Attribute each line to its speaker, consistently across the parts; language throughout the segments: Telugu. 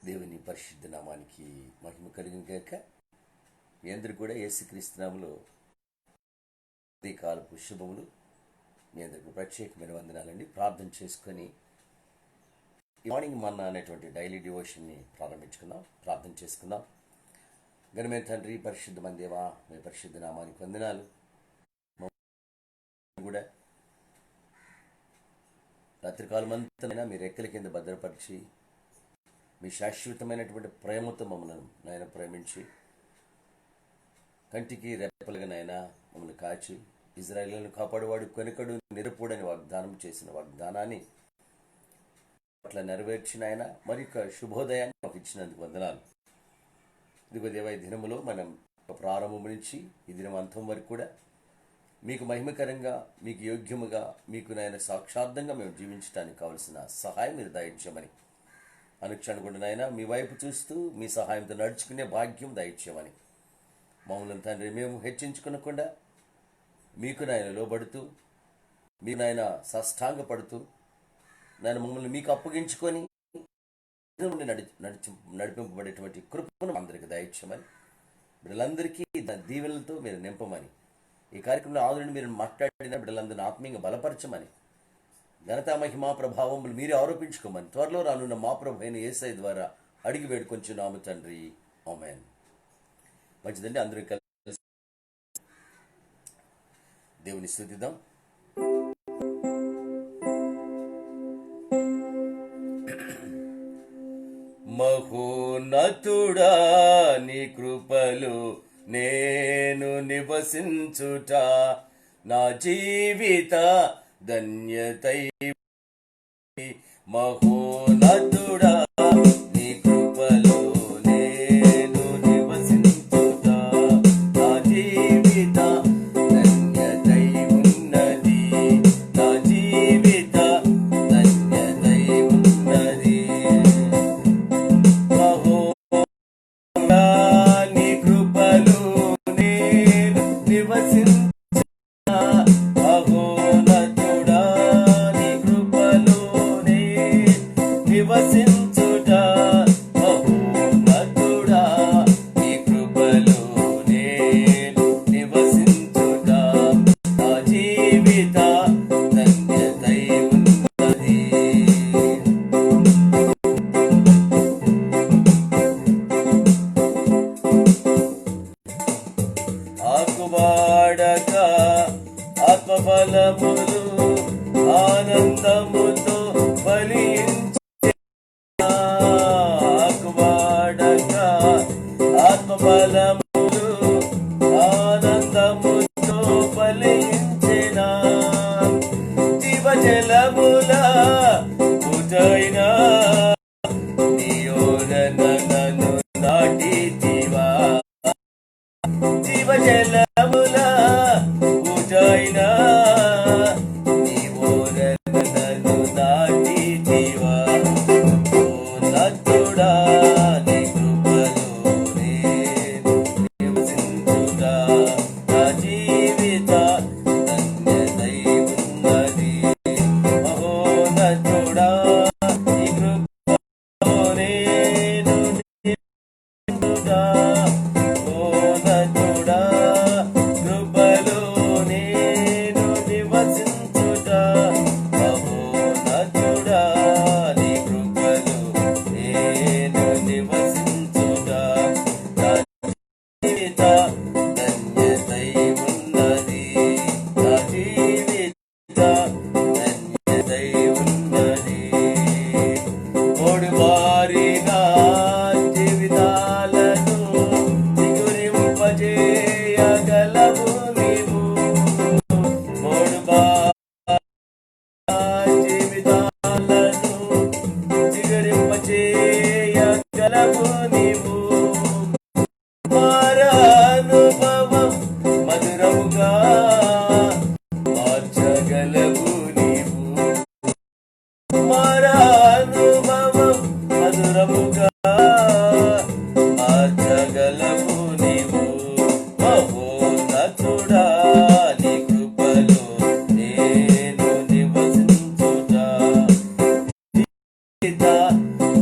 Speaker 1: దేవుని పరిశుద్ధ నామానికి మహిమ కలిగిన గాక. మీ అందరూ కూడా యేసుక్రీస్తు నామములో కాలపు శుభములు. మీ అందరికీ ప్రత్యేకమైన వందనాలండి. ప్రార్థన చేసుకొని మార్నింగ్ మన్నా అనేటువంటి డైలీ డివోషన్ని ప్రారంభించుకుందాం. ప్రార్థన చేసుకుందాం. ఘనమైన తండ్రి, పరిశుద్ధమైన దేవా, మీ పరిశుద్ధ నామానికి వందనాలు. కూడా రాత్రికాలమంతా మీ రెక్కల కింద భద్రపరిచి మీ శాశ్వతమైనటువంటి ప్రేమతో మమ్మల్ని నాయన ప్రేమించి కంటికి రెప్పలుగా నాయన మమ్మల్ని కాచి ఇజ్రాయేలును కాపాడువాడు కొనుకడు నిరపుడని వాగ్దానం చేసిన వాగ్దానాన్ని అట్లా నెరవేర్చిన ఆయన మరొక శుభోదయాన్ని మాకు ఇచ్చినందుకు వందనాలు. ఇదిగో దేవా, ఈ దినములో మనం ప్రారంభం నుంచి ఈ దినం అంతం వరకు కూడా మీకు మహిమకరంగా, మీకు యోగ్యముగా, మీకు నాయన సాక్షార్థంగా మేము జీవించడానికి కావలసిన సహాయం మీరు దయచేయమని అనుక్షణకుండా నాయన మీ వైపు చూస్తూ మీ సహాయంతో నడుచుకునే భాగ్యం దయచేయమని మమ్మల్ని తండ్రి మేము హెచ్చించుకునకుండా మీకు నాయన లోబడుతూ మీరు నాయన సాష్టాంగపడుతూ నాయన మమ్మల్ని మీకు అప్పగించుకొని నడిపింపబడేటువంటి కృపను అందరికీ దయచేయమని, బిడ్డలందరికీ దీవెనలతో మీరు నింపమని, ఈ కార్యక్రమంలో ఆదరణ మీరు మాట్లాడిన బిడ్డలందరినీ ఆత్మీయంగా బలపరచమని, ఘనతా మహిమా ప్రభావములు మీరే ఆరోపించుకోమని త్వరలో రానున్న మా ప్రభు అయిన యేసయ్య ద్వారా అడిగి వేడుకొంచున్నాము తండ్రి. ఆమేన్. మంచిదండి, అందరూ కలిసి దేవుని స్తుతిద్దాం. మహోన్నతుడా, నీ కృపలు నేను నివసించుట నా జీవిత ధన్యతై. మహోన్నతుడా, నీ కృపలో నేను నివసించుట నా జీవిత ధన్యతై ఉన్నది, నా జీవిత ధన్యతై ఉన్నది. మహోన్నతుడా, నీ కృపలో నేను నివసించుట, నివసించుట మహోన్నతుడా, నీ కృపలో నేను నివసించుట నా జీవిత ధన్యతై ఉన్నది. ఆకువాడక ఆత్మఫలములు ఆనందముతో ఫలించు, ఆకువాడక ఆత్మఫలములు ఆనందముతో ఫలించెనా, జీవజలముల పూజైన నీయోరన నన్ను నాటితివా, జీవజలముల పూజైన నీయోరన నన్ను నాటితివా. మహోన్నతుడా, నీ కృపలో నేను నివసించుట నా జీవిత ధన్యతై ఉన్నది. మహోన్నతుడా, నీ కృపలో నేను నివసించుట, మహోన్నతుడా, కృపలో నేను నివసించుట, మహోన్నతుడా, నీ కృపలో నేను నివసించుట నా జీవిత ధన్యతై ఉన్నది, నా జీవిత ధన్యతై ఉన్నది. మూడువారిన జీవితాలను చిగురింపజేయగలవు నీవు, జీవితాలను చిగురింపజేయగలవు నీవు. మారానుభవం మధురముగా మార్చగలవు నీవు, మారానుభవం మధురముగా మార్చగలవు నీవు. మహోన్నతుడా, నీ కృపలో నేను నివసించుట జీవిత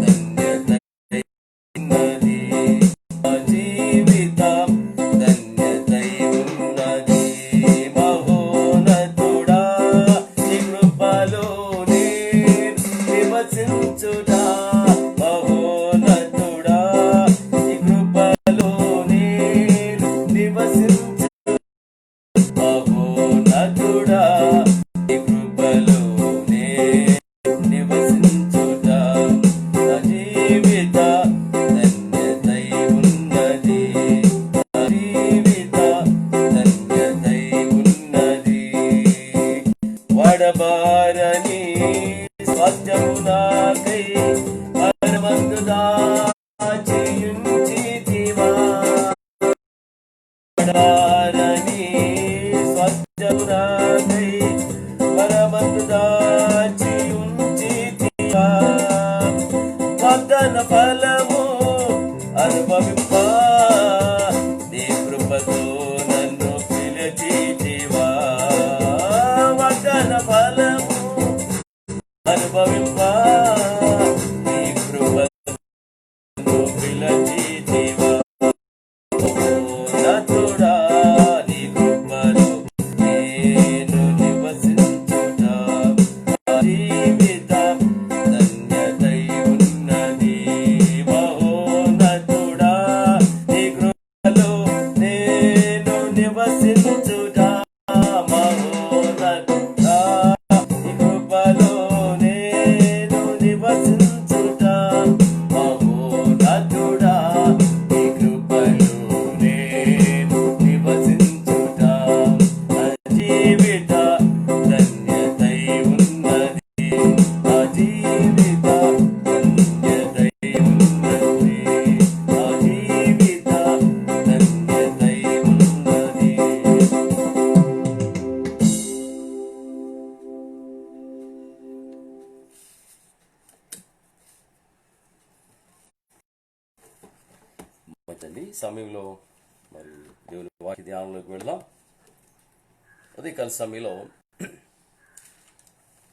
Speaker 1: ధన్యతై జీవిత ధన్యతై ఉన్నది, నా జీవిత ధన్యతై ఉన్నది. వడబారని స్వాస్థ్యము నాకై పరమందు దాచియుంచితివా. వడబారని స్వాస్థ్యము నాకై పరమందు దాచియుంచితివా. వాగ్దాన ఫలము అనుభవింప నీ కృపతో నన్ను పిలిచితివా. వాగ్దాన ఫలము అనుభవింప నీ కృపను పిలిచితివా. నతుడా నీ కృపలో నేను నివసించుట, నా జీవిత ధన్యతై ఉన్నది. మహోన్నతుడా నీ కృపలో నేను నివసించుట, మహోన్నతుడా నీ కృపలో నేను నివసించుట, మహోన్నతుడా నీ కృపలో నేను నివసించుట. నా జీవిత ధన్యతై ఉన్నది, నా జీవిత ధన్యతై ఉన్నది, నా జీవిత ధన్యతై ఉన్నది. మంచిదండి. సమయంలో మరి దేవుని వాక్య ధ్యానంలోకి వెళ్దాం. ఉదయకాల సమయంలో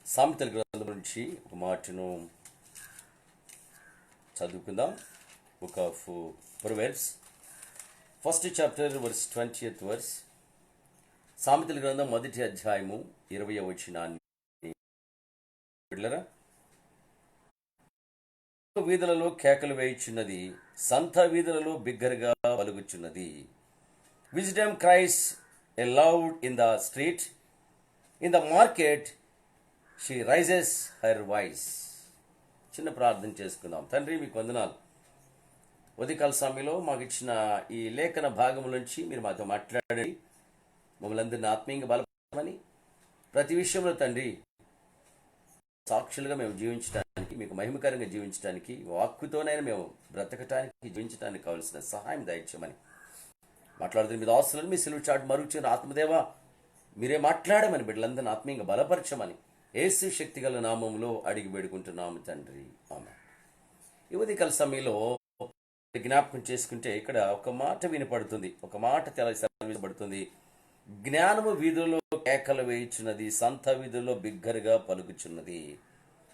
Speaker 1: సామెతల గ్రంథం నుంచి ఒక మాటను చదువుకుందాం. Book of proverbs first chapter verse 20th verse. సామెతల గ్రంథం 1వ అధ్యాయము 20వ వచనాన్ని వెళ్ళరా. వీధులలో కేకలు వేయుచున్నది, సంత వీధులలో బిగ్గరగా పలుకుచున్నది. Wisdom cries aloud in the street, in the market she rises her voice. చిన్న ప్రార్థన చేసుకుందాం. తండ్రి, మీకు వందనాలు. ఉదయకాల సమయంలో మాకు ఇచ్చిన ఈ లేఖన భాగం నుంచి మీరు మాతో మాట్లాడండి. మమ్మల్ని అందరినీ ఆత్మీయంగా బలపడమని, ప్రతి విషయంలో తండ్రి సాక్షులుగా మేము జీవించడానికి, మీకు మహిమకరంగా జీవించడానికి, వాక్కుతోనైనా మేము బ్రతకటానికి, జీవించడానికి కావలసిన సహాయం దయచేయమని మాట్లాడుతున్న మీద ఆస్తులను మీ సిలువ చాటు మరుగుచిన ఆత్మదేవ మీరే మాట్లాడమని బిడ్డలందరినీ ఆత్మీయంగా బలపరచమని యేసు శక్తిగల నామంలో అడిగి వేడుకుంటున్నాము తండ్రి, ఆమేన్. ఈ ఉదయకాల సమయంలో జ్ఞాపకం చేసుకుంటే ఇక్కడ ఒక మాట వినపడుతుంది, ఒక మాట తెలపబడుతుంది. జ్ఞానము వీధుల్లో కేకలు వేయుచున్నది, సంత వీధుల్లో బిగ్గరగా పలుకుచున్నది.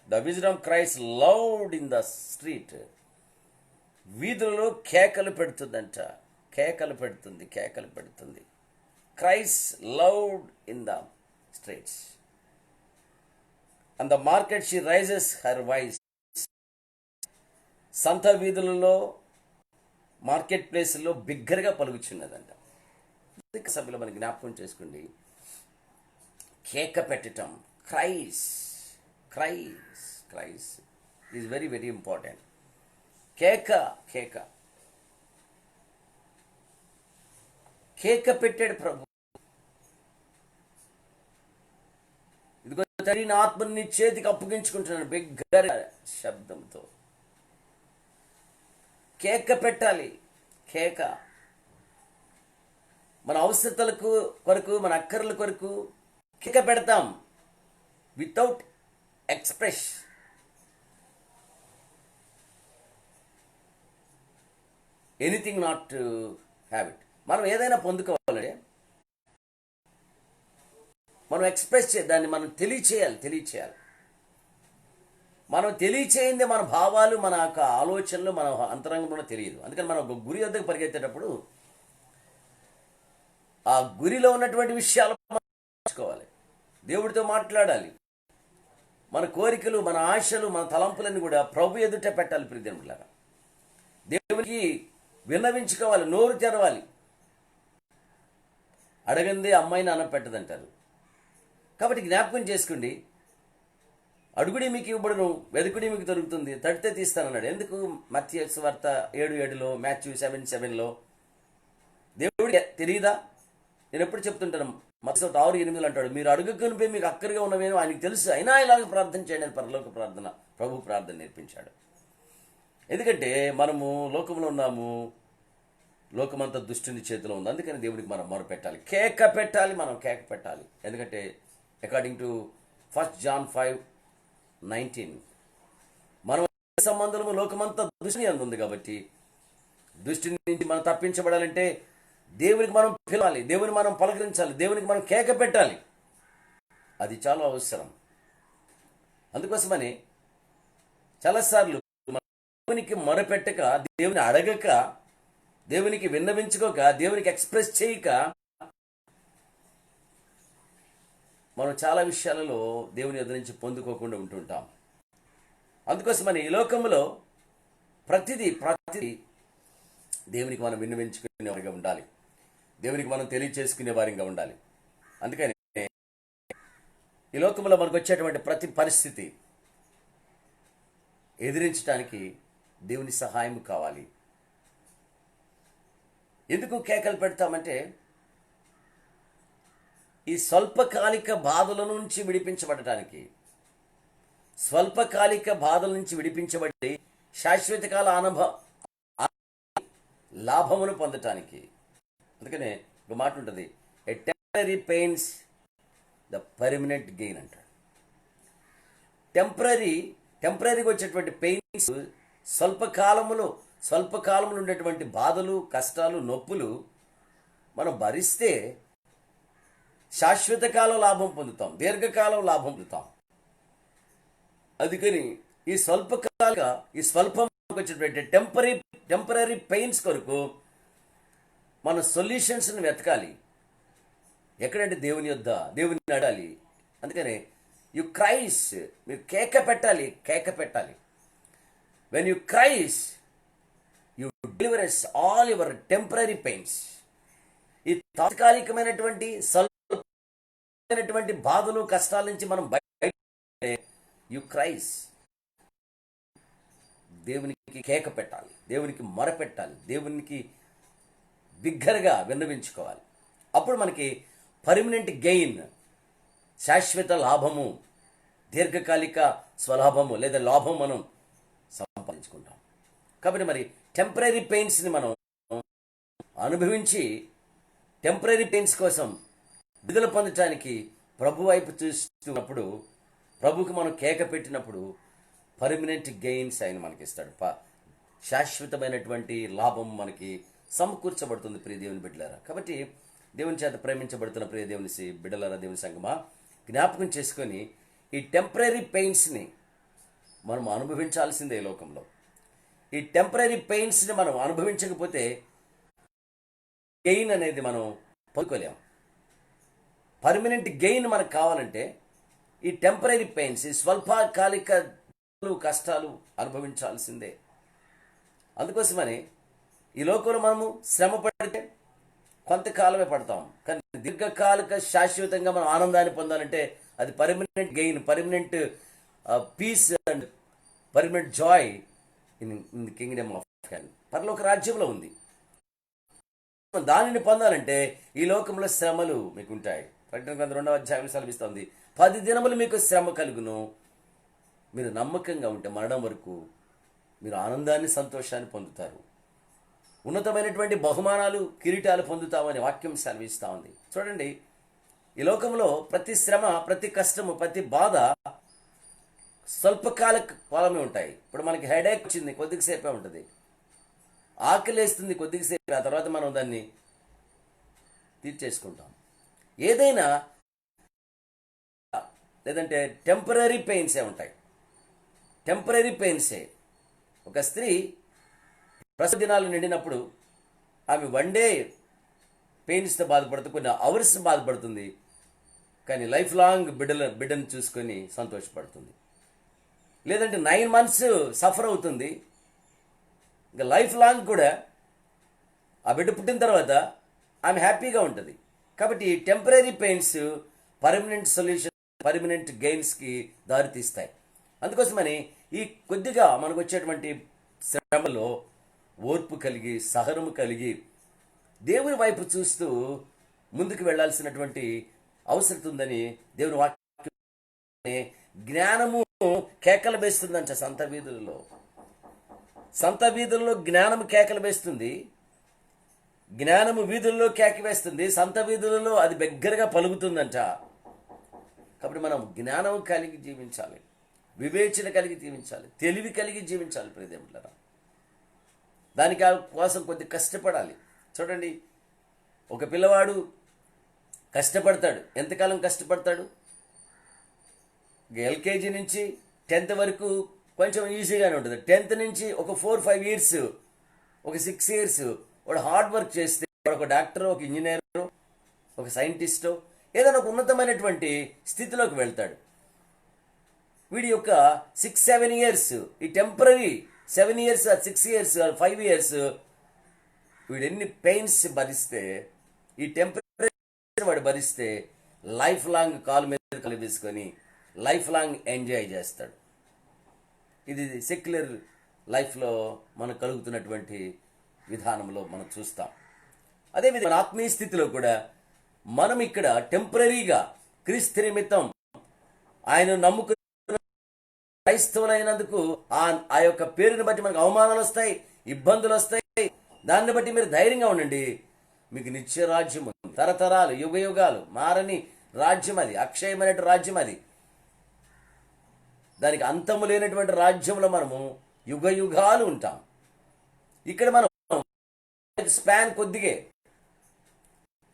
Speaker 1: The wisdom cries loud in the street. వీధులలో కేకలు పెడుతుందంట, కేకలు పెడుతుంది. Cries loud in the streets and the market she rises her voice. సంత వీధులలో, మార్కెట్ ప్లేస్లో బిగ్గరగా పలుకుచున్నదంట. సభ్యులు మన జ్ఞాపకం చేసుకోండి, కేక పెట్టటం, క్రైస్ ఈజ్ వెరీ వెరీ ఇంపార్టెంట్. కేక పెట్టాడు ప్రభు. ఇదిగో తండ్రి, నా ఆత్మని నీ చేతికి అప్పగించుకుంటున్నాను బిగ్గర శబ్దంతో. కేక పెట్టాలి. కేక మన అవసరతలకు కొరకు, మన అక్కర్ల కొరకు కేక పెడతాం without express. Anything not have it. మనం ఏదైనా పొందుకోవాలంటే మనం ఎక్స్ప్రెస్ దాన్ని మనం తెలియచేయాలి. మనం తెలియచేయింది మన భావాలు, మన యొక్క ఆలోచనలు, మన అంతరంగంలో తెలియదు. అందుకని మనం ఒక గురి వద్దకు పరిగెత్తేటప్పుడు ఆ గురిలో ఉన్నటువంటి విషయాలు మార్చుకోవాలి, దేవుడితో మాట్లాడాలి. మన కోరికలు, మన ఆశలు, మన తలంపులన్నీ కూడా ప్రభు ఎదుట పెట్టాలి. ప్రియదేవులారా, దేవునికి విన్నవించుకోవాలి, నోరు తెరవాలి. అడగందే అమ్మాయిని అన్నం పెట్టదంటారు. కాబట్టి జ్ఞాపకం చేసుకోండి, అడుగుడి మీకు ఇవ్వబడును, వెదుకుడి మీకు దొరుకుతుంది, తడితే తీస్తానన్నాడు. ఎందుకు? మత్తయి సువార్త 7:7లో, మాథ్యూ 7:7లో. దేవుడికి తెలియదా? నేను ఎప్పుడు చెప్తుంటాను, మత్తయి 6:8 అంటాడు, మీరు అడుగుకునిపై మీకు అక్కడిగా ఉన్నవేమో ఆయనకు తెలుసు, అయినా ఇలాగ ప్రార్థన చేయండి అని పరలోక ప్రార్థన, ప్రభు ప్రార్థన నేర్పించాడు. ఎందుకంటే మనము లోకంలో ఉన్నాము, లోకమంతా దుష్టుని చేతిలో ఉంది. అందుకని దేవుడికి మనం మొర పెట్టాలి, కేక పెట్టాలి, మనం కేక పెట్టాలి. ఎందుకంటే అకార్డింగ్ టు 1 John 5:19 మనం సంబంధము లోకమంతా దుష్టుని ఉంది కాబట్టి దుష్టుని నుంచి మనం తప్పించబడాలంటే దేవునికి మనం పిలవాలి, దేవుని మనం పలకరించాలి, దేవునికి మనం కేక పెట్టాలి. అది చాలా అవసరం. అందుకోసమని చాలాసార్లు దేవునికి మొరపెట్టక, దేవుని అడగక, దేవునికి విన్నవించుకోక, దేవునికి ఎక్స్ప్రెస్ చేయక మనం చాలా విషయాలలో దేవుని ఎదురు నుంచి పొందుకోకుండా ఉంటుంటాం. అందుకోసమని ఈ లోకంలో ప్రతిదీ దేవునికి మనం విన్నవించుకునే వారిగా ఉండాలి, దేవునికి మనం తెలియచేసుకునే వారిగా ఉండాలి. అందుకని ఈ లోకంలో మనకు వచ్చేటువంటి ప్రతి పరిస్థితి ఎదిరించడానికి దేవుని సహాయం కావాలి. ఎందుకు కేకలు పెడతామంటే ఈ స్వల్పకాలిక బాధల నుంచి విడిపించబడటానికి, స్వల్పకాలిక బాధల నుంచి విడిపించబడి శాశ్వతకాల లాభమును పొందటానికి. అందుకనే ఒక మాట ఉంటుంది, a temporary pains the permanent gain అంటాడు. టెంపరీగా వచ్చేటువంటి పెయిన్స్ స్వల్పకాలంలో ఉండేటువంటి బాధలు, కష్టాలు, నొప్పులు మనం భరిస్తే శాశ్వతకాలం లాభం పొందుతాం, దీర్ఘకాలం లాభం పొందుతాం. అందుకని ఈ స్వల్పం వచ్చేటువంటి టెంపరీ పెయిన్స్ కొరకు మన సొల్యూషన్స్ని వెతకాలి. ఎక్కడంటే దేవుని యొద్ద, దేవుని అడాలి. అందుకనే యు క్రైస్, మీరు కేక పెట్టాలి. When you cries you delivers all your temporary pains. ఈ తాత్కాలికమైనటువంటి బాధలు, కష్టాల నుంచి మనం బయట యు క్రైస్, దేవునికి కేక పెట్టాలి, దేవునికి మొరపెట్టాలి, దేవునికి బిగ్గరగా విన్నవించుకోవాలి. అప్పుడు మనకి పర్మనెంట్ గెయిన్, శాశ్వత లాభము, దీర్ఘకాలిక స్వలాభము లేదా లాభం మనం సంపాదించుకుంటాం. కాబట్టి మరి టెంపరీ పెయిన్స్ని మనం అనుభవించి టెంపరీ పెయిన్స్ కోసం విడుదల పొందటానికి ప్రభు వైపు చూస్తున్నప్పుడు, ప్రభుకి మనం కేక పెట్టినప్పుడు పర్మనెంట్ గెయిన్స్ ఆయన మనకి ఇస్తాడు. శాశ్వతమైనటువంటి లాభం మనకి సమకూర్చబడుతుంది ప్రియ దేవుని బిడ్డలారా. కాబట్టి దేవుని చేత ప్రేమించబడుతున్న ప్రియ దేవుని బిడ్డలారా, దేవుని సంగమా, జ్ఞాపకం చేసుకొని ఈ టెంపరీ పెయిన్స్ని మనం అనుభవించాల్సిందే. లోకంలో ఈ టెంపరీ పెయిన్స్ని మనం అనుభవించకపోతే గెయిన్ అనేది మనం పొందుకోలేం. పర్మనెంట్ గెయిన్ మనకు కావాలంటే ఈ టెంపరీ పెయిన్స్, ఈ స్వల్పకాలిక కష్టాలు అనుభవించాల్సిందే. అందుకోసమని ఈ లోకంలో మనము శ్రమ పడితే కొంతకాలమే పడతాం, కానీ దీర్ఘకాలిక శాశ్వతంగా మనం ఆనందాన్ని పొందాలంటే అది permanent gain, permanent piece and permanent Joy in the Kingdom of haven. పరలోక రాజ్యంలో ఉంది. దానిని పొందాలంటే ఈ లోకంలో శ్రమలు మీకు ఉంటాయి. ప్రకటన గ్రంథం 2వ అధ్యాయం సెలవిస్తుంది, 10 దినములు మీకు శ్రమ కలుగును. మీరు నమ్మకంగా ఉంటే మరణం వరకు మీరు ఆనందాన్ని, సంతోషాన్ని పొందుతారు. ఉన్నతమైనటువంటి బహుమానాలు, కిరీటాలు పొందుతామని వాక్యం సెలవిస్తూ ఉంది. చూడండి, ఈ లోకంలో ప్రతి శ్రమ, ప్రతి కష్టము, ప్రతి బాధ స్వల్పకాల కాలమే ఉంటాయి. ఇప్పుడు మనకి హెడేక్ వచ్చింది, కొద్దిసేపే ఉంటుంది. ఆకలేస్తుంది, కొద్దిసేపే, ఆ తర్వాత మనం దాన్ని తీర్చేసుకుంటాం. ఏదైనా లేదంటే టెంపరీ పెయిన్సే ఉంటాయి, టెంపరీ పెయిన్సే. ఒక స్త్రీ ప్రసవ దినాలు నిండినప్పుడు ఆమె 1 డే పెయిన్స్తో బాధపడుతూ కొన్ని అవర్స్ బాధపడుతుంది, కానీ లైఫ్ లాంగ్ బిడ్డను చూసుకొని సంతోషపడుతుంది. లేదంటే 9 months సఫర్ అవుతుంది, ఇంకా లైఫ్ లాంగ్ కూడా ఆ బిడ్డ పుట్టిన తర్వాత ఆమె హ్యాపీగా ఉంటుంది. కాబట్టి temporary pains permanent solution, permanent గెయిన్స్కి దారితీస్తాయి. అందుకోసమని ఈ కొద్దిగా మనకు వచ్చేటువంటి శ్రమలో ఓర్పు కలిగి సహనము కలిగి దేవుని వైపు చూస్తూ ముందుకు వెళ్ళాల్సినటువంటి అవసరం ఉందని దేవుని వాక్యం. జ్ఞానము కేకలు వేస్తుందంట సంత వీధులలో. సంత వీధుల్లో జ్ఞానము కేకలు వేస్తుంది. జ్ఞానము వీధుల్లో కేక వేస్తుంది. సంత వీధులలో అది బిగ్గరగా పలుకుతుందంట. కాబట్టి మనం జ్ఞానం కలిగి జీవించాలి, వివేచన కలిగి జీవించాలి, తెలివి కలిగి జీవించాలి ప్రియదేవులారా. దానికి కోసం కొద్ది కష్టపడాలి. చూడండి, ఒక పిల్లవాడు కష్టపడతాడు. ఎంతకాలం కష్టపడతాడు? ఎల్కేజీ నుంచి 10th వరకు కొంచెం ఈజీగానే ఉంటుంది. 10th నుంచి ఒక 4-5 years, ఒక 6 years వాడు హార్డ్ వర్క్ చేస్తే వాడు ఒక డాక్టరో, ఒక ఇంజనీరో, ఒక సైంటిస్టో ఏదైనా ఒక ఉన్నతమైనటువంటి స్థితిలోకి వెళ్తాడు. వీడి యొక్క 6-7 years, ఈ టెంపరీ 7 years, 6 years, 5 years వీడు ఎన్ని పెయిన్స్ భరిస్తే, ఈ టెంపరీ వాడు భరిస్తే లైఫ్ లాంగ్ కాలు మీద కలిపేసుకొని లైఫ్ లాంగ్ ఎంజాయ్ చేస్తాడు. ఇది సెక్యులర్ లైఫ్లో మనకు కలుగుతున్నటువంటి విధానంలో మనం చూస్తాం. అదేవిధంగా మన ఆత్మీయ స్థితిలో కూడా మనం ఇక్కడ టెంపరీగా క్రీస్తు నిమిత్తం ఆయన నమ్ముకున్న క్రైస్తవులైనందుకు ఆ యొక్క పేరుని బట్టి మనకు అవమానాలు వస్తాయి, ఇబ్బందులు వస్తాయి. దాన్ని బట్టి మీరు ధైర్యంగా ఉండండి. మీకు నిత్య రాజ్యం ఉంది, తరతరాలు యుగ యుగాలు మారని రాజ్యం అది, అక్షయమైన రాజ్యం అది. దానికి అంతము లేనటువంటి రాజ్యంలో మనము యుగ యుగాలు ఉంటాం. ఇక్కడ మనం స్పాన్ కొద్దిగే,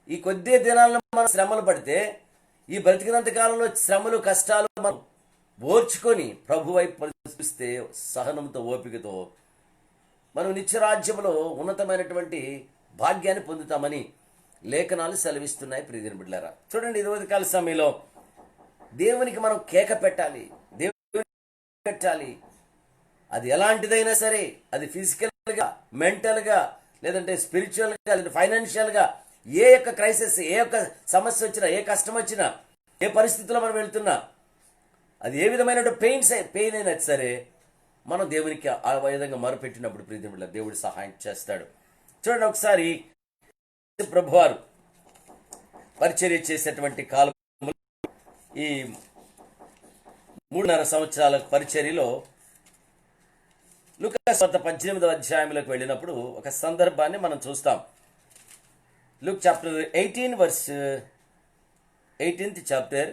Speaker 1: ఈ కొద్ది దినాల్లో మనం శ్రమలు పడితే ఈ బ్రతికినంత కాలంలో శ్రమలు కష్టాలు మనం ఓర్చుకొని ప్రభు వైపు చూస్తే సహనంతో ఓపికతో మనం నిత్యరాజ్యంలో ఉన్నతమైనటువంటి భాగ్యాన్ని పొందుతామని లేఖనాలు సెలవిస్తున్నాయి. ప్రియమైన బిడ్డలారా, చూడండి, ఈ ఉదయకాల సమయంలో దేవునికి మనం కేక పెట్టాలి, దేవునికి పెట్టాలి. అది ఎలాంటిదైనా సరే, అది ఫిజికల్గా, మెంటల్గా, లేదంటే స్పిరిచువల్గా, లేదా ఫైనాన్షియల్గా, ఏ యొక్క క్రైసిస్, ఏ యొక్క సమస్య వచ్చినా, ఏ కష్టం వచ్చినా, ఏ పరిస్థితిలో మనం వెళ్తున్నా, అది ఏ విధమైన పెయిన్ అయినా సరే మనం దేవునికి ఆ విధంగా మొరపెట్టినప్పుడు ప్రియమైన దేవుడు సహాయం చేస్తాడు. చూడండి, ఒకసారి ప్రభువారు పరిచర్య చేసేటువంటి కాలం, ఈ 3.5 సంవత్సరాల పరిచర్యలో లూకా సువార్త 18వ అధ్యాయంలోకి వెళ్ళినప్పుడు ఒక సందర్భాన్ని మనం చూస్తాం. Luke chapter 18 verse 18th chapter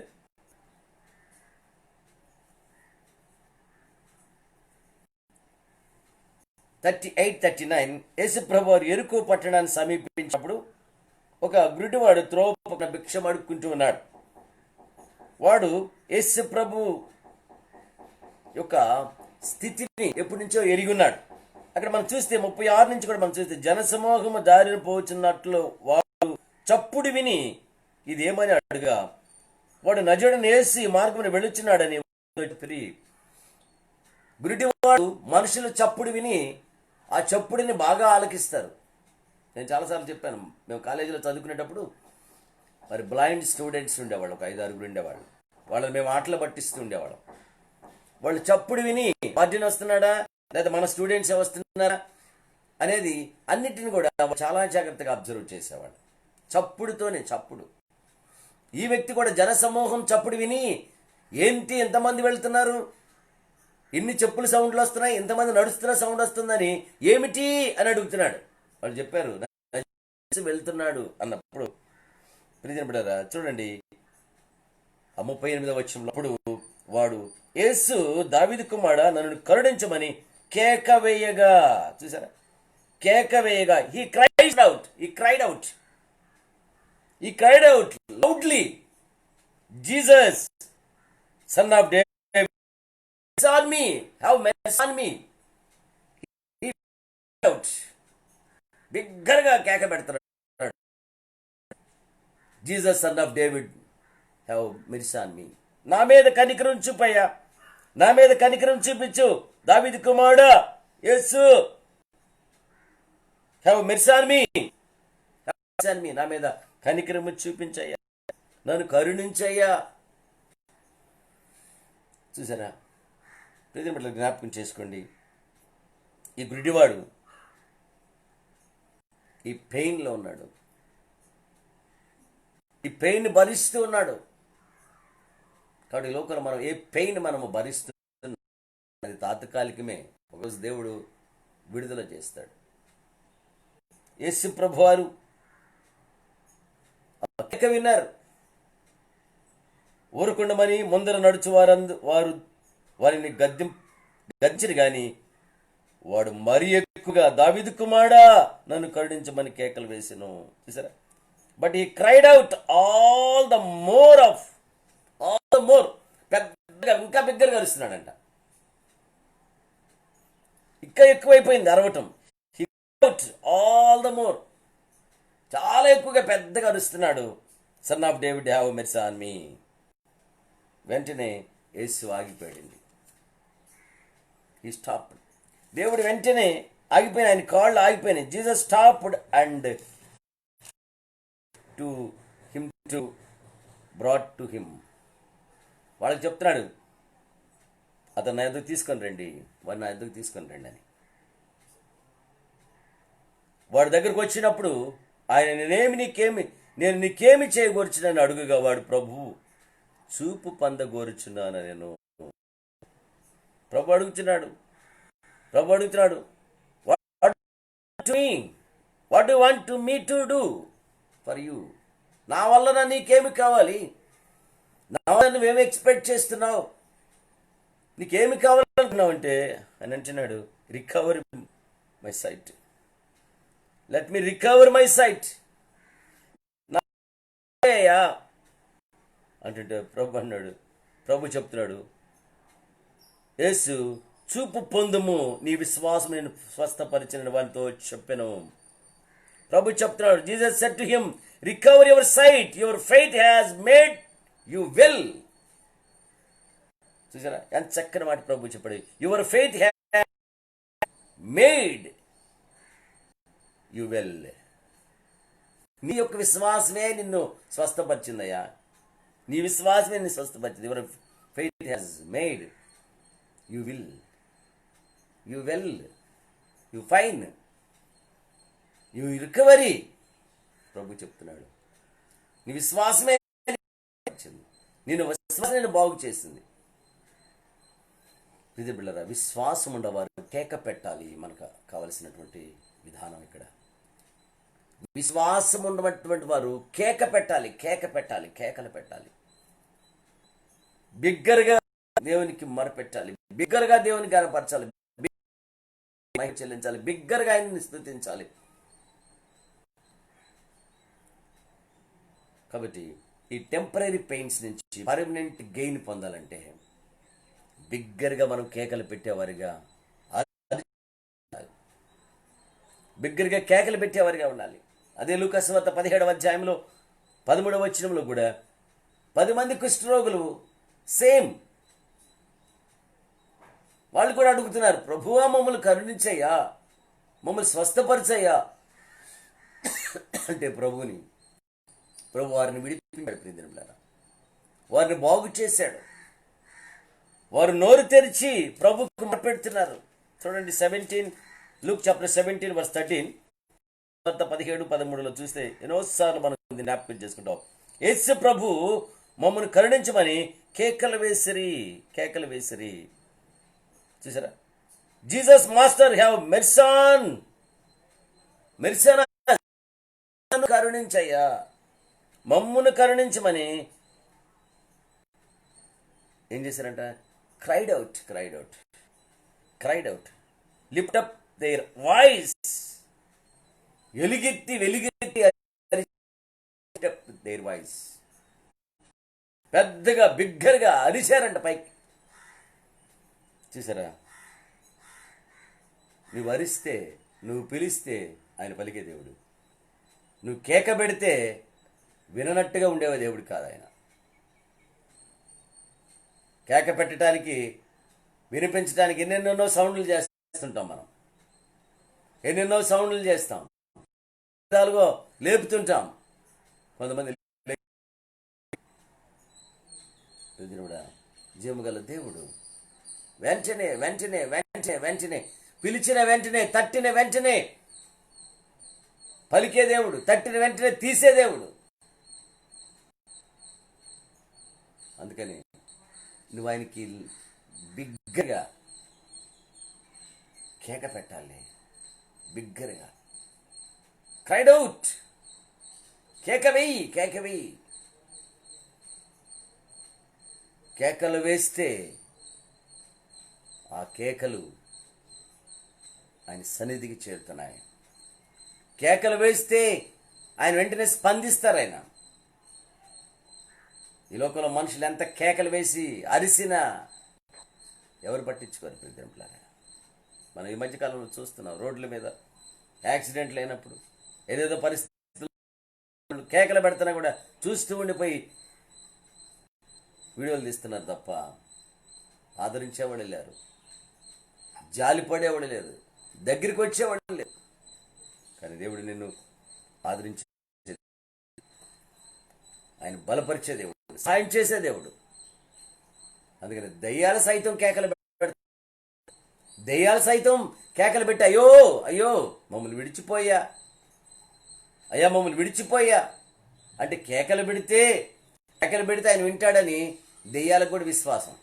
Speaker 1: 38-39 యేసు ప్రభు వారు యెరికో పట్టణాన్ని సమీపించినప్పుడు ఒక గుడ్డివాడు త్రోవ భిక్షం అడుక్కుంటూ ఉన్నాడు. వాడు యేసు ప్రభు యొక్క స్థితిని ఎప్పటి నుంచో ఎరిగి ఉన్నాడు. అక్కడ మనం చూస్తే 36 నుంచి కూడా మనం చూస్తే జనసమూహము దారిని పోచున్నట్లు వాడు చప్పుడు విని ఇదేమని అడుగా, వాడు నజరుడైన యేసు మార్గమును వెళ్ళుచున్నాడని. గురిటివాడు మనుషులు చప్పుడు విని ఆ చప్పుడిని బాగా ఆలకిస్తారు. నేను చాలాసార్లు చెప్పాను, మేము కాలేజీలో చదువుకునేటప్పుడు మరి బ్లైండ్ స్టూడెంట్స్ ఉండేవాళ్ళు, ఒక 5-6 ఉండేవాళ్ళు. వాళ్ళని మేము ఆటలు పట్టిస్తూ ఉండేవాళ్ళం. వాళ్ళు చప్పుడు విని వార్డెన్ వస్తున్నాడా లేదా మన స్టూడెంట్స్ వస్తున్నారా అనేది అన్నిటిని కూడా చాలా జాగ్రత్తగా అబ్జర్వ్ చేసేవాళ్ళు. చప్పుడుతోనే చప్పుడు. ఈ వ్యక్తి కూడా జనసమూహం చప్పుడు విని, ఏంటి ఎంతమంది వెళ్తున్నారు, ఇన్ని చెప్పుల సౌండ్లు వస్తున్నాయి, ఎంతమంది నడుస్తున్న సౌండ్ వస్తుందని, ఏమిటి అని అడుగుతున్నాడు. వాళ్ళు చెప్పారు వెళ్తున్నాడు అన్నప్పుడు ప్రియమైనరా చూడండి, 38వ వచనంలో అప్పుడు వాడు యేసు దావీదు కుమారుడా నన్ను కరుణించమని కేక వేయగా, చూసారా, కేక వేయగా he cried out loudly, Jesus son of David, on me, have mercy on me. He cried out, బిగ్గరగా కేక పెడతాడు, Jesus son of David have mercy on me, నా మీద కనికరం చూపయ్యా, నా మీద కనికరం చూపించు, దావీదు కుమారుడా యేసు, హ్యావ్ మెర్సీ ఆన్ మీ, నా మీద కనికరము చూపించయ్యా, నన్ను కరుణించయ్యా. చూసారా, ప్రతి బిడ్డలు జ్ఞాపకం చేసుకోండి. ఈ గుడ్డివాడు ఈ పెయిన్లో ఉన్నాడు, ఈ పెయిన్ భరిస్తూ ఉన్నాడు. కాబట్టి ఈ లోకంలో మనం ఏ పెయిన్ మనము భరిస్తూ అది తాత్కాలికమే. ఒకరోజు దేవుడు విడుదల చేస్తాడు. యేసు ప్రభువారు విన్నారు. ఊరుకుండమని ముందర నడుచు వారు వారిని గద్దించరు గాని వాడు మరి ఎక్కువగా దావీదు కుమారుడా నన్ను కరుణించమని కేకలు వేసెను. చూసారా? But he cried out all the more పెద్దగా, ఇంకా బిగ్గరగా అరుస్తున్నాడంట. ఇంకా ఎక్కువైపోయింది అరవటం. He out all the more, చాలా ఎక్కువగా పెద్దగా అరుస్తున్నాడు. Son of David have mercy on me. వెంటనే యేసు ఆగిపోయాడండి. ఈ స్టాప్. దేవుడు వెంటనే ఆగిపోయిన, ఆయన కాళ్ళు ఆగిపోయినాయి. Jesus stopped and to him to brought to him. వాళ్ళకి చెప్తున్నాడు, అతను నా ఎదుగు తీసుకొని రండి, వాడు నా ఎదుగు తీసుకొని రండి అని. వాడి దగ్గరకు వచ్చినప్పుడు ఆయన నేను నీకేమి చేయగోర్చునని అడుగుగా వాడు ప్రభువు చూపు పొందగోరుచున్నాను నేను. ప్రభు అడుగుతున్నాడు, what do want me to do for you? నా వలన నీకేమి కావాలి? నా వల్ల నువ్వేమి ఎక్స్పెక్ట్ చేస్తున్నావు? నీకేమి కావాలనుకున్నావు అంటే అని అంటున్నాడు, recover my sight, let me recover my sight అంటుంటే ప్రభు చెప్తున్నాడు, యేసు చూపు పొందుము, నీ విశ్వాసం నేను స్వస్థపరిచిన వారితో చెప్పాను. ప్రభు చెప్తున్నాడు, Jesus said to him, recover your sight, your faith has made you well. చూసారా ఎంత చక్కని మాట ప్రభు చెప్పాడు. Your faith has made you well. నీ యొక్క విశ్వాసమే నిన్ను స్వస్థపరిచిందయ్యా, నీ విశ్వాసమే నిన్ను స్వస్థపరిచింది. Your faith has made you will, you well, you fine, you recovery. ప్రభు చెప్తున్నాడు, నీ విశ్వాసమే నేను విశ్వాసాన్ని బాగు చేసింది. ప్రియ బిడ్డలారా, విశ్వాసం ఉండవారు కేక పెట్టాలి. మనకు కావలసినటువంటి విధానం ఇక్కడ విశ్వాసం ఉన్నటువంటి వారు కేక పెట్టాలి, కేకలు పెట్టాలి. బిగ్గరగా దేవునికి మొరపెట్టాలి, బిగ్గరగా దేవునికి గనపరచాలి, చెల్లించాలి, బిగ్గరగా ఆయన్ని స్తుతించాలి. కాబట్టి ఈ టెంపరీ పెయిన్స్ నుంచి పర్మనెంట్ గెయిన్ పొందాలంటే బిగ్గరగా మనం కేకలు పెట్టేవారిగా ఉండాలి. అదే లూకా సువార్త 17వ అధ్యాయంలో 13వ వచనంలో కూడా 10 మంది కుష్ఠరోగులు సేమ్, వాళ్ళు కూడా అడుగుతున్నారు, ప్రభువా మమ్మల్ని కరుణించయ్యా, మమ్మల్ని స్వస్థపరిచయ్యా అంటే ప్రభు వారిని విడిపించాడు. ప్రియదినులారా, వారిని బాగు చేశాడు. వారు నోరు తెరిచి ప్రభుకు మొరపెడుతున్నారు. చూడండి 17 లూక్ చాప్టర్ 17 వర్స్ 13, 17-13లో చూస్తే ఎన్నోసార్లు మనం జ్ఞాపకం చేసుకుంటాం. యేసు ప్రభు మమ్మల్ని కరుణించమని కేకలు వేసిరి. చూసారా? జీసస్ మాస్టర్ హ్యావ్ మెర్సీ, కరుణించయ్యా, మమ్మును కరుణించమని ఏం చేశారంట? Cried out, lift up their voice, వెలిగెత్తి దేర్ వాయిస్, పెద్దగా బిగ్గరగా అరిచారంట పైకి. చూసారా? నువ్వు అరిస్తే, నువ్వు పిలిస్తే ఆయన పలికే దేవుడు. నువ్వు కేక పెడితే విననట్టుగా ఉండేవా దేవుడు కాదు ఆయన. కేక పెట్టడానికి, వినిపించడానికి ఎన్నెన్నో సౌండ్లు చేస్తుంటాం మనం, ఎన్నెన్నో సౌండ్లు చేస్తాం, విధాలుగా లేపుతుంటాం. కొంతమంది జీవము గల దేవుడు వెంటనే వెంటనే వెంటనే వెంటనే పిలిచిన వెంటనే, తట్టిన వెంటనే పలికే దేవుడు, తట్టిన వెంటనే తీసే దేవుడు. అందుకని నువ్వు ఆయనకి బిగ్గరగా కేక పెట్టాలి. బిగ్గరగా క్రైడ్ అవుట్, కేక వెయ్యి, కేక వెయ్యి. కేకలు వేస్తే ఆ కేకలు ఆయన సన్నిధికి చేరుతున్నాయి. కేకలు వేస్తే ఆయన వెంటనే స్పందిస్తారు. ఆయన ఈ లోకంలో మనుషులు ఎంత కేకలు వేసి అరిసినా ఎవరు పట్టించుకోరు. ప్రియులారా, మనం ఈ మధ్యకాలంలో చూస్తున్నాం, రోడ్ల మీద యాక్సిడెంట్లు అయినప్పుడు ఏదేదో పరిస్థితులు కేకలు పెడుతున్నా కూడా చూస్తూ ఉండిపోయి వీడియోలు తీస్తున్నారు తప్ప ఆదరించేవాళ్ళు లేరు, జాలిపడేవాడు లేదు, దగ్గరికి వచ్చేవాడు లేదు. కానీ దేవుడు నిన్ను ఆదరించే, ఆయన బలపరిచే దేవుడు, సాయం చేసే దేవుడు. అందుకని దయ్యాలు సైతం కేకలు పెట్టి అయ్యో అయ్యో మమ్మల్ని విడిచిపోయా, అయ్యా మమ్మల్ని విడిచిపోయా అంటే కేకలు పెడితే ఆయన వింటాడని దెయ్యాలకు కూడా విశ్వాసం.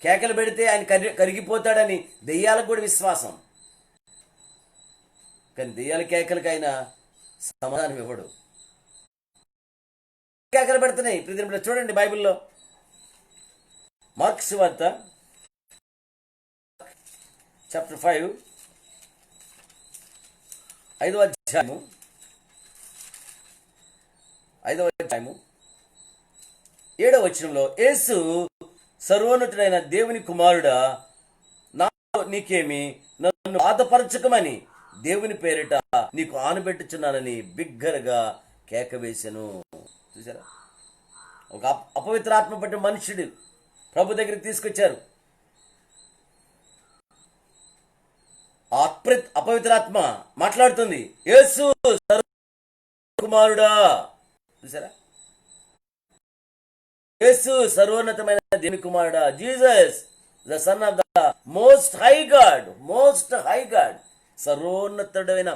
Speaker 1: కేకలు పెడితే ఆయన కరిగిపోతాడని దెయ్యాలకు కూడా విశ్వాసం. కానీ దెయ్యాల కేకలకైనా సమాధానం ఇవ్వడు. కేకలు పెడుతున్నాయి. ప్రతి చూడండి బైబిల్లో మార్క్స్ వార్త చాప్టర్ 5 5వ అధ్యాయము 7వ వచనంలో, యేసు సర్వోన్నతుడైన దేవుని కుమారుడా, నాలో నీకేమి, నన్ను బాధపరచకమని దేవుని పేరిట నీకు ఆనబెట్టుచున్నానని బిగ్గరగా కేక వేసెను. చూసారా, ఒక అపవిత్రాత్మ పట్టిన మనుషుడు ప్రభు దగ్గరికి తీసుకొచ్చారు. అపవిత్రాత్మ మాట్లాడుతుంది, యేసు కుమారుడా. చూసారా, యేసు సర్వోన్నతమైన దేవుని కుమారుడా, Jesus the son of the most high God, most high God, సర్వోన్నతుడైన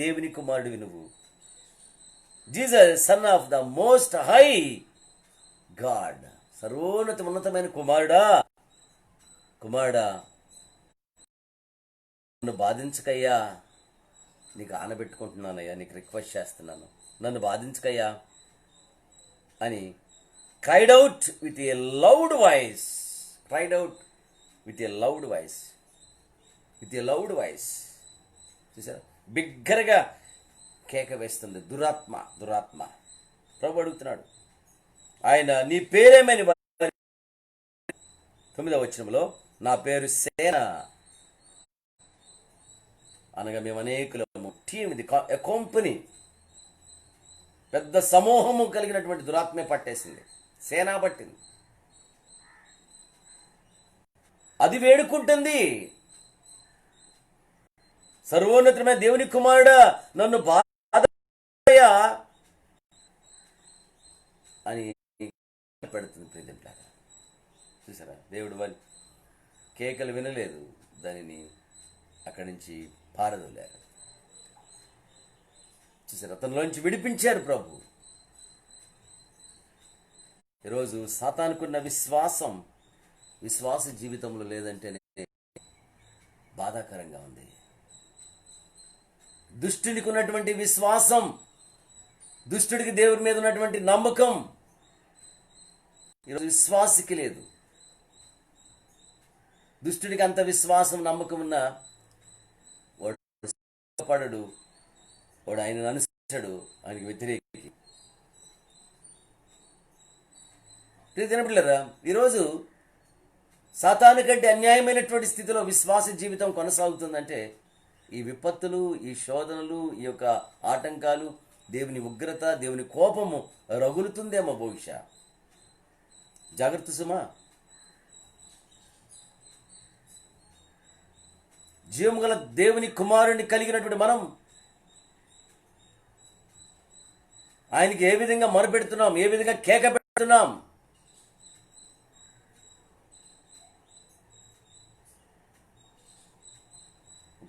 Speaker 1: దేవుని కుమారుడివి నువ్వు. Jesus son of the most high God, ఉన్నతమైన కుమారుడా నన్ను బాధించకయ్యా, నీకు ఆనబెట్టుకుంటున్నానయ్యా, నీకు రిక్వెస్ట్ చేస్తున్నాను, నన్ను బాధించకయ్యా అని cried out with a loud voice, cried out with a loud voice, చూసారా, బిగ్గరగా కేక వేస్తుంది దురాత్మ. ప్రభు అడుగుతున్నాడు, ఆయన నీ పేరేమని. 9వ వచనంలో, నా పేరు సేన అనగా మేము అనేకులము, టీమ్, ఇది కంపెనీ, పెద్ద సమూహము కలిగినటువంటి దురాత్మే పట్టేసింది, సేన పట్టింది. అది వేడుకుంటుంది, సర్వోన్నతమైన దేవుని కుమారుడా నన్ను బాధయా అని పెడుతుంది. ప్రియమిత్రులారా, చూసారా, దేవుడు వారి కేకలు వినలేదు, దానిని అక్కడి నుంచి పారదోలారు. చూసారు, అతనిలోంచి విడిపించారు ప్రభు. ఈరోజు సాతానుకున్న విశ్వాస జీవితంలో లేదంటేనే బాధాకరంగా ఉంది. దుష్టునికి ఉన్నటువంటి విశ్వాసం, దుష్టుడికి దేవుడి మీద ఉన్నటువంటి నమ్మకం ఈరోజు విశ్వాసికి లేదు. దుష్టుడికి అంత విశ్వాసం, నమ్మకం ఉన్నా వాడు పడడు, వాడు ఆయనను అనుసరించడు, ఆయనకి వ్యతిరేకి. తినపిల్లరా, ఈరోజు సాతాను కంటే అన్యాయమైనటువంటి స్థితిలో విశ్వాస జీవితం కొనసాగుతుందంటే ఈ విపత్తులు, ఈ శోధనలు, ఈ యొక్క ఆటంకాలు, దేవుని ఉగ్రత, దేవుని కోపము రగులుతుందేమో బహుశా. జాగ్రత్త సుమా. జీవము గల దేవుని కుమారుని కలిగినటువంటి మనం ఆయనకి ఏ విధంగా మొరపెడుతున్నాం, ఏ విధంగా కేక పెడుతున్నాం.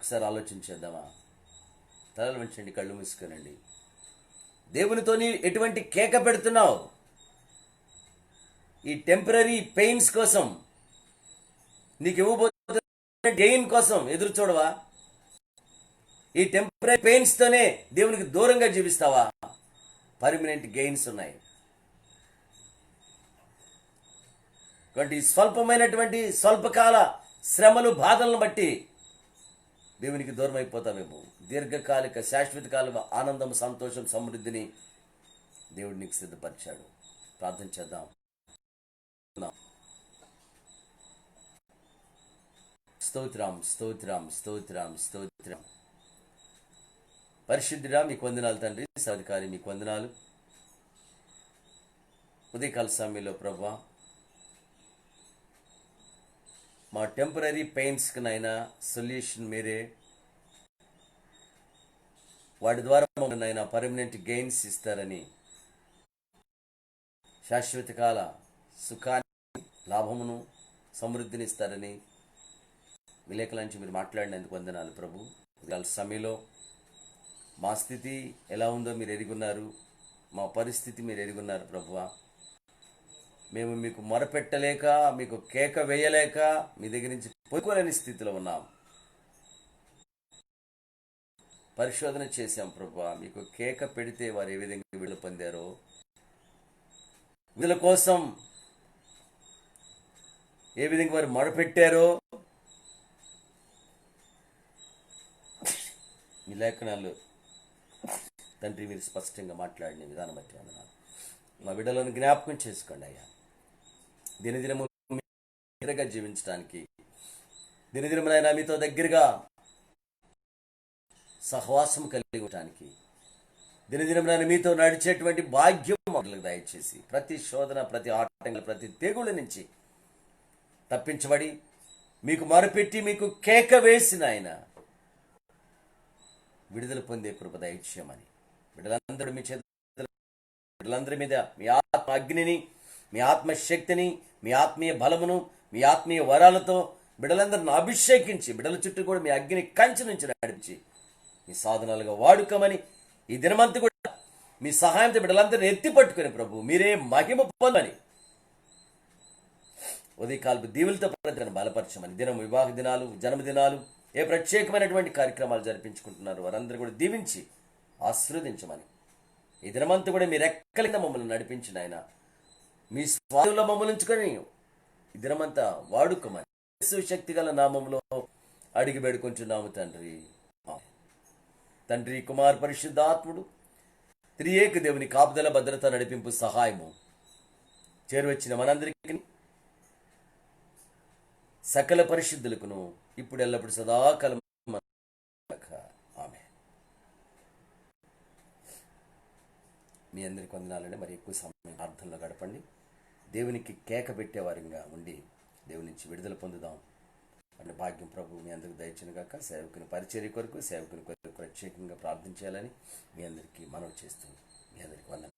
Speaker 1: ఒకసారి ఆలోచించేద్దామా? తలలు వంచండి, కళ్ళు మూసుకోనండి. దేవునితోని ఎటువంటి కేక పెడుతున్నావు? ఈ టెంపరీ పెయిన్స్ కోసం, నీకు ఇవ్వబోతున్న గెయిన్ కోసం ఎదురు చూడవా? ఈ టెంపరీ పెయిన్స్ తోనే దేవునికి దూరంగా జీవిస్తావా? పర్మనెంట్ గెయిన్స్ ఉన్నాయి. స్వల్పమైనటువంటి స్వల్పకాల శ్రమలు, బాధలను బట్టి దేవునికి దూరం అయిపోతామేమో. దీర్ఘకాలిక శాశ్వత కాల ఆనందం, సంతోషం, సమృద్ధిని దేవుడు నీకు సిద్ధపరిచాడు. ప్రార్థన చేద్దాం. స్తోత్రం, స్తోత్రం, స్తోత్రం, స్తోత్రం. పరిశుద్ధుడా, మీకు వందనాలు తండ్రి. సర్వాధికారి, మీకు వందనాలు. ఉదయకాల సమయంలో ప్రభువా, మా టెంపరీ పెయిన్స్కి నైనా సొల్యూషన్ మీరే. వాటి ద్వారా నైనా పర్మనెంట్ గెయిన్స్ ఇస్తారని, శాశ్వత కాల సుఖాన్ని, లాభమును, సమృద్ధిని ఇస్తారని విలేకరుల నుంచి మీరు మాట్లాడినందుకు వందనాలు ప్రభు. ఇవాళ సమయంలో మా స్థితి ఎలా ఉందో మీరు ఎరుగున్నారు, మా పరిస్థితి మీరు ఎరుగున్నారు ప్రభువా. మేము మీకు మొరపెట్టలేక, మీకు కేక వేయలేక, మీ దగ్గర నుంచి పొందుకోలేని స్థితిలో ఉన్నాం. పరిశోధన చేశాం ప్రభువా. మీకు కేక పెడితే వారు ఏ విధంగా విడుదల పొందారో, విడుదల కోసం ఏ విధంగా వారు మొరపెట్టారో మీ లేఖనాలు తండ్రి మీరు స్పష్టంగా మాట్లాడిన విధానం బట్టి వందనాలు. మా బిడ్డలను జ్ఞాపకం చేసుకోండి అయ్యా. దినదినము దగ్గరగా జీవించడానికి, దినదినమునైనా మీతో దగ్గరగా సహవాసం కలిగి ఉండటానికి, దినదినమునైనా మీతో నడిచేటువంటి భాగ్యం మొదలకు దయచేసి ప్రతి శోధన, ప్రతి ఆటంకం, ప్రతి తెగుళ్ళ నుంచి తప్పించబడి మీకు మొరపెట్టి మీకు కేక వేసిన ఆయన విడుదల పొందే కృప దయచేయమని బిడ్డలందరూ మీ చేతుల, బిడ్డలందరి మీద మీ ఆత్మ అగ్నిని, మీ ఆత్మశక్తిని, మీ ఆత్మీయ బలమును, మీ ఆత్మీయ వరాలతో బిడ్డలందరిని అభిషేకించి, బిడ్డల చుట్టూ కూడా మీ అగ్ని కంచె నుంచి నడిపించి మీ సాధనాలుగా వాడుకోమని, ఈ దినమంతా కూడా మీ సహాయంతో బిడ్డలందరినీ ఎత్తి పట్టుకుని ప్రభు మీరే మహిమ పొందని, ఉదయకాలపు దీవులతో ప్రజలను బలపరచమని, దినం వివాహ దినాలు, జన్మదినాలు, ఏ ప్రత్యేకమైనటువంటి కార్యక్రమాలు జరిపించుకుంటున్నారు వారందరూ కూడా దీవించి ఆశీర్వదించమని, ఈ దినమంతా కూడా మీరు ఎక్కలింద మమ్మల్ని నడిపించిన ఆయన మీ స్వాధీనంలో మమ్మల్ని ఉంచుకొని ఈ దినమంతా వాడుకోమని శక్తి గల నామంలో అడిగి వేడుకుంటున్నాము తండ్రి. తండ్రి, కుమార్, పరిశుద్ధాత్ముడు త్రియేక దేవుని కాపుదల, భద్రత, నడిపింపు, సహాయము చేరువచ్చిన మనందరికీ, సకల పరిశుద్ధులకును ఇప్పుడు ఎల్లప్పుడు సదాకాలం. ఆమె మీ అందరికి వందనాలండి. మరి ఎక్కువ సమయం ప్రార్థనలో గడపండి. దేవునికి కేక పెట్టేవారిగా ఉండి దేవుని నుంచి విడుదల పొందుదాం అనే భాగ్యం ప్రభు మీ అందరికి దయచిన గాక. సేవకుని పరిచర్య కొరకు, సేవకుని కొరకు ప్రత్యేకంగా ప్రార్థించాలని మీ అందరికీ మనవి చేస్తుంది. మీ అందరికీ వందనాలు.